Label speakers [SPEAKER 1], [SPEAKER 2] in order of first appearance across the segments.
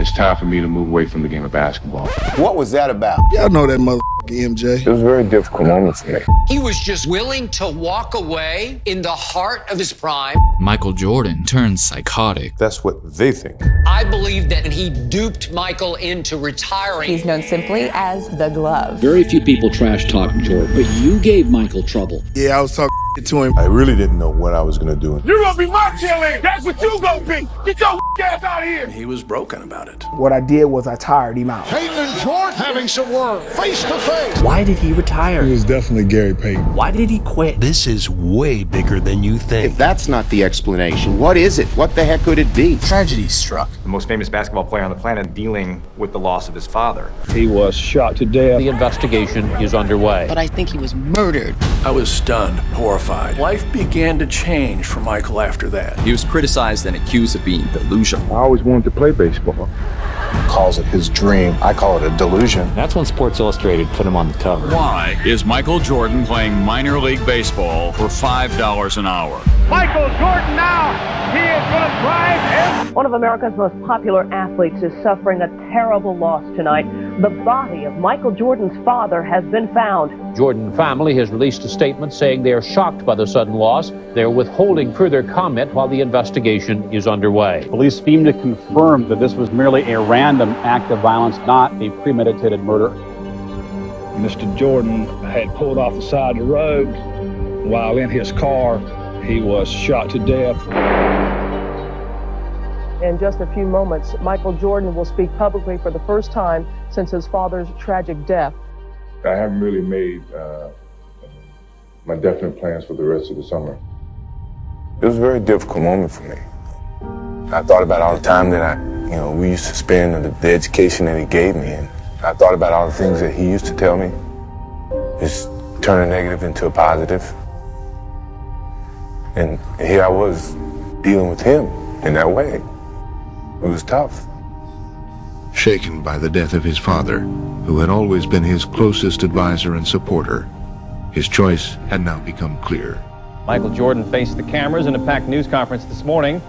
[SPEAKER 1] It's time for me to move away from the game of basketball.
[SPEAKER 2] What was that about?
[SPEAKER 3] Y'all know that motherfucker MJ.
[SPEAKER 1] It was a very difficult moment for me.
[SPEAKER 4] He was just willing to walk away in the heart of his prime.
[SPEAKER 5] Michael Jordan turns psychotic.
[SPEAKER 6] That's what they think.
[SPEAKER 4] I believe that he duped Michael into retiring.
[SPEAKER 7] He's known simply as the Glove.
[SPEAKER 8] Very few people trash talk Jordan, but you gave Michael trouble.
[SPEAKER 3] Yeah, I was talking to him.
[SPEAKER 6] I really didn't know what I was going to do.
[SPEAKER 9] You're going to be my cheerleader. That's what you going to be. Get your ass out of here.
[SPEAKER 10] He was broken about it.
[SPEAKER 11] What I did was I tired him out.
[SPEAKER 12] Payton and Jordan having some work, face to face.
[SPEAKER 13] Why did he retire?
[SPEAKER 3] He was definitely Gary Payton.
[SPEAKER 13] Why did he quit?
[SPEAKER 10] This is way bigger than you think.
[SPEAKER 2] If that's not the explanation, what is it? What the heck could it be?
[SPEAKER 13] Tragedy struck.
[SPEAKER 14] The most famous basketball player on the planet dealing with the loss of his father.
[SPEAKER 15] He was shot to death.
[SPEAKER 16] The investigation is underway.
[SPEAKER 17] But I think he was murdered.
[SPEAKER 10] I was stunned, horrified. Life began to change for Michael after that.
[SPEAKER 18] He was criticized and accused of being delusional.
[SPEAKER 1] I always wanted to play baseball.
[SPEAKER 6] Calls it his dream. I call it a delusion.
[SPEAKER 16] That's when Sports Illustrated put him on the cover.
[SPEAKER 19] Why is Michael Jordan playing minor league baseball for $5 an hour?
[SPEAKER 9] Michael Jordan now, he is going to drive in.
[SPEAKER 20] One of America's most popular athletes is suffering a terrible loss tonight. The body of Michael Jordan's father has been found.
[SPEAKER 16] Jordan family has released a statement saying they are shocked by the sudden loss. They're withholding further comment while the investigation is underway.
[SPEAKER 15] Police seem to confirm that this was merely a random act of violence, not a premeditated murder. Mr. Jordan had pulled off the side of the road. While in his car, he was shot to death.
[SPEAKER 20] In just a few moments, Michael Jordan will speak publicly for the first time since his father's tragic death.
[SPEAKER 1] I haven't really made my definite plans for the rest of the summer. It was a very difficult moment for me. I thought about all the time that we used to spend and the education that he gave me. And I thought about all the things that he used to tell me. Just turn a negative into a positive. And here I was dealing with him in that way. It was tough.
[SPEAKER 6] Shaken by the death of his father, who had always been his closest advisor and supporter, his choice had now become clear.
[SPEAKER 5] Michael Jordan faced the cameras in a packed news conference this morning.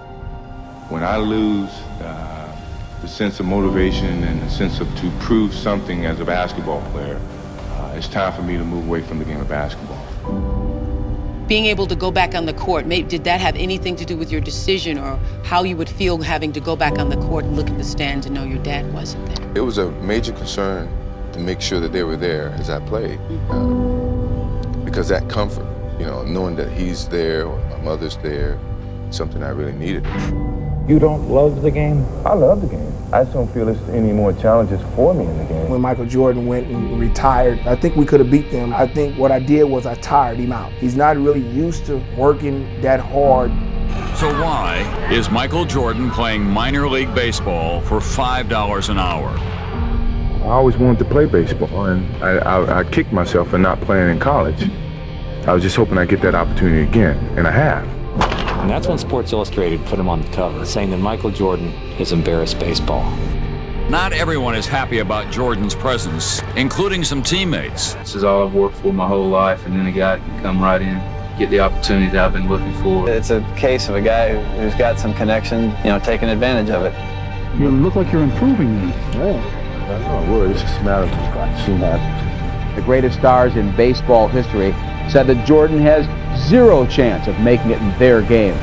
[SPEAKER 1] When I lose the sense of motivation and the sense of to prove something as a basketball player, it's time for me to move away from the game of basketball.
[SPEAKER 17] Being able to go back on the court, did that have anything to do with your decision or how you would feel having to go back on the court and look at the stands and know your dad wasn't there?
[SPEAKER 1] It was a major concern to make sure that they were there as I played. Because that comfort, knowing that he's there or my mother's there, something I really needed.
[SPEAKER 15] You don't love the game?
[SPEAKER 1] I love the game. I just don't feel there's any more challenges for me in the game.
[SPEAKER 11] When Michael Jordan went and retired, I think we could have beat them. I think what I did was I tired him out. He's not really used to working that hard.
[SPEAKER 19] So why is Michael Jordan playing minor league baseball for $5 an hour?
[SPEAKER 1] I always wanted to play baseball, and I kicked myself for not playing in college. I was just hoping I'd get that opportunity again, and I have.
[SPEAKER 16] And that's when Sports Illustrated put him on the cover, saying that Michael Jordan has embarrassed baseball.
[SPEAKER 19] Not everyone is happy about Jordan's presence, including some teammates.
[SPEAKER 3] This is all I've worked for my whole life, and then a guy can come right in, get the opportunity that I've been looking for.
[SPEAKER 8] It's a case of a guy who's got some connection, taking advantage of it.
[SPEAKER 15] You look like you're improving then.
[SPEAKER 1] Yeah, I know I would. It's just a matter of soon happens.
[SPEAKER 14] The greatest stars in baseball history said that Jordan has zero chance of making it in their game.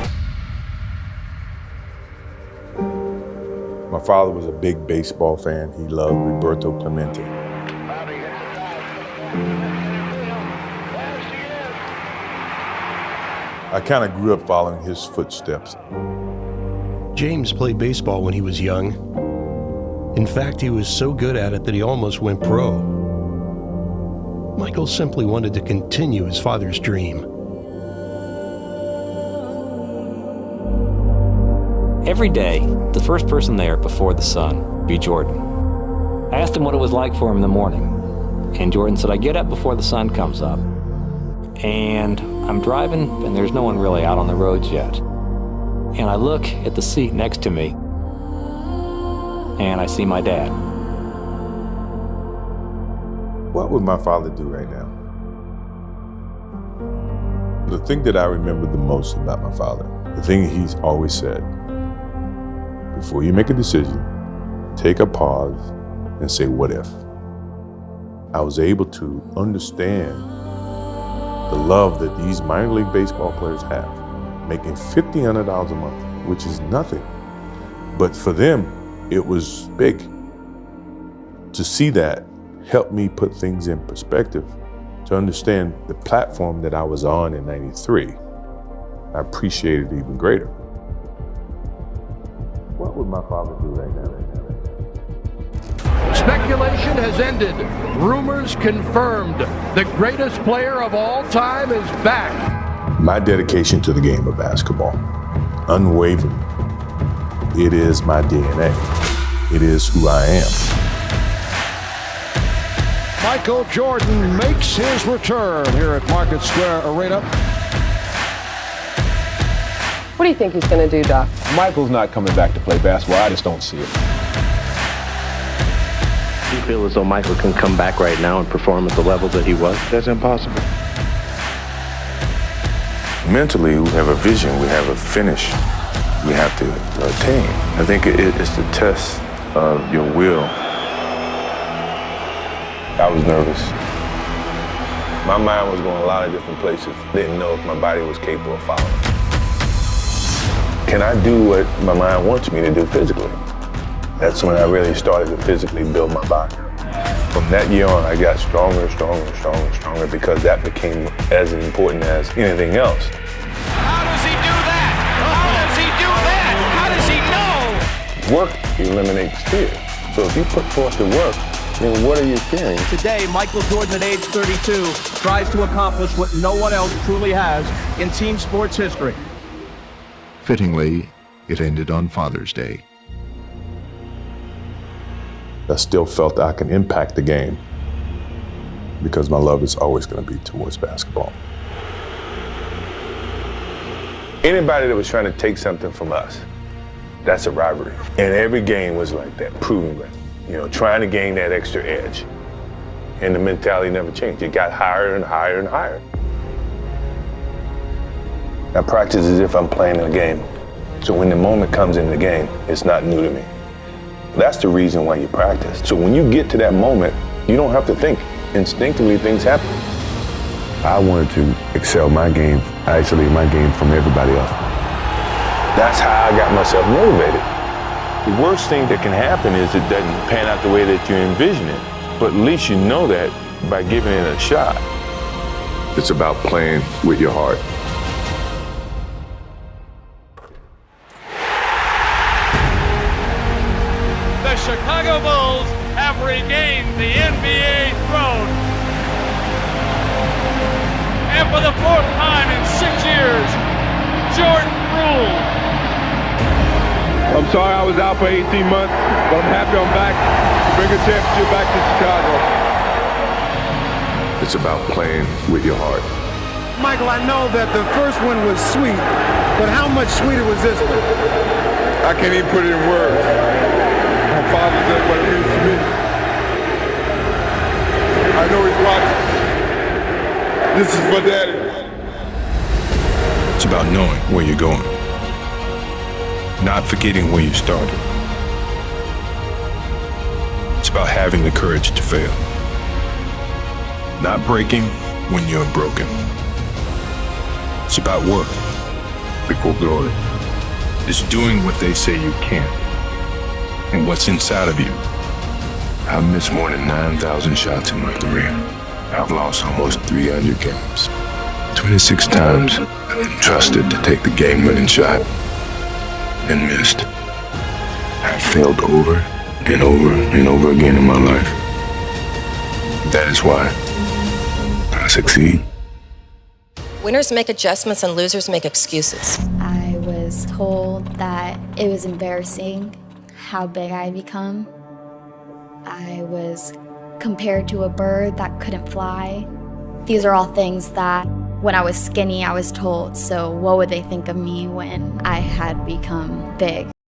[SPEAKER 6] My father was a big baseball fan. He loved Roberto Clemente. I kind of grew up following his footsteps.
[SPEAKER 10] James played baseball when he was young. In fact, he was so good at it that he almost went pro. Michael simply wanted to continue his father's dream.
[SPEAKER 5] Every day, the first person there before the sun would be Jordan. I asked him what it was like for him in the morning, and Jordan said, I get up before the sun comes up, and I'm driving, and there's no one really out on the roads yet. And I look at the seat next to me, and I see my dad.
[SPEAKER 6] What would my father do right now? The thing that I remember the most about my father, the thing he's always said, before you make a decision,
[SPEAKER 1] take a pause and say, what if? I was able to understand the love that these minor league baseball players have, making $1,500 a month, which is nothing. But for them, it was big. To see that helped me put things in perspective, to understand the platform that I was on in '93. I appreciate it even greater. What would my father do right now?
[SPEAKER 12] Speculation has ended. Rumors confirmed. The greatest player of all time is back.
[SPEAKER 1] My dedication to the game of basketball, unwavering. It is my DNA. It is who I am.
[SPEAKER 12] Michael Jordan makes his return here at Market Square Arena.
[SPEAKER 20] What do you think he's going to do, Doc?
[SPEAKER 21] Michael's not coming back to play basketball. I just don't see it.
[SPEAKER 22] Do you feel as though Michael can come back right now and perform at the level that he was?
[SPEAKER 21] That's impossible.
[SPEAKER 1] Mentally, we have a vision, we have a finish we have to attain. I think it's the test of your will. I was nervous. My mind was going a lot of different places. Didn't know if my body was capable of following. Can I do what my mind wants me to do physically? That's when I really started to physically build my body. From that year on, I got stronger, because that became as important as anything else.
[SPEAKER 9] How does he do that? How does he do that? How does he know?
[SPEAKER 1] Work eliminates fear. So if you put forth the work, then what are you fearing?
[SPEAKER 23] Today, Michael Jordan at age 32 tries to accomplish what no one else truly has in team sports history.
[SPEAKER 6] Fittingly, it ended on Father's Day.
[SPEAKER 1] I still felt I can impact the game because my love is always going to be towards basketball. Anybody that was trying to take something from us, that's a rivalry. And every game was like that, proving ground. You know, trying to gain that extra edge. And the mentality never changed. It got higher and higher and higher. I practice as if I'm playing a game. So when the moment comes in the game, it's not new to me. That's the reason why you practice. So when you get to that moment, you don't have to think. Instinctively, things happen. I wanted to excel my game, isolate my game from everybody else. That's how I got myself motivated. The worst thing that can happen is it doesn't pan out the way that you envision it. But at least you know that by giving it a shot. It's about playing with your heart.
[SPEAKER 9] The Chicago Bulls have regained the NBA throne. And for the fourth time in 6 years, Jordan ruled.
[SPEAKER 24] I'm sorry I was out for 18 months, but I'm happy I'm back to bring a championship back to Chicago.
[SPEAKER 1] It's about playing with your heart.
[SPEAKER 12] Michael, I know that the first one was sweet, but how much sweeter was this one?
[SPEAKER 24] I can't even put it in words. My father said what it means to me. I know he's watching. This is for Daddy.
[SPEAKER 1] It's about knowing where you're going. Not forgetting where you started. It's about having the courage to fail. Not breaking when you're broken. It's about work before glory. It's doing what they say you can't and what's inside of you. I've missed more than 9,000 shots in my career. I've lost almost 300 games. 26 times I've been trusted to take the game-winning shot and missed. I've failed over and over and over again in my life. That is why I succeed.
[SPEAKER 25] Winners make adjustments and losers make excuses.
[SPEAKER 26] I was told that it was embarrassing how big I had become. I was compared to a bird that couldn't fly. These are all things that when I was skinny, I was told, so what would they think of me when I had become big?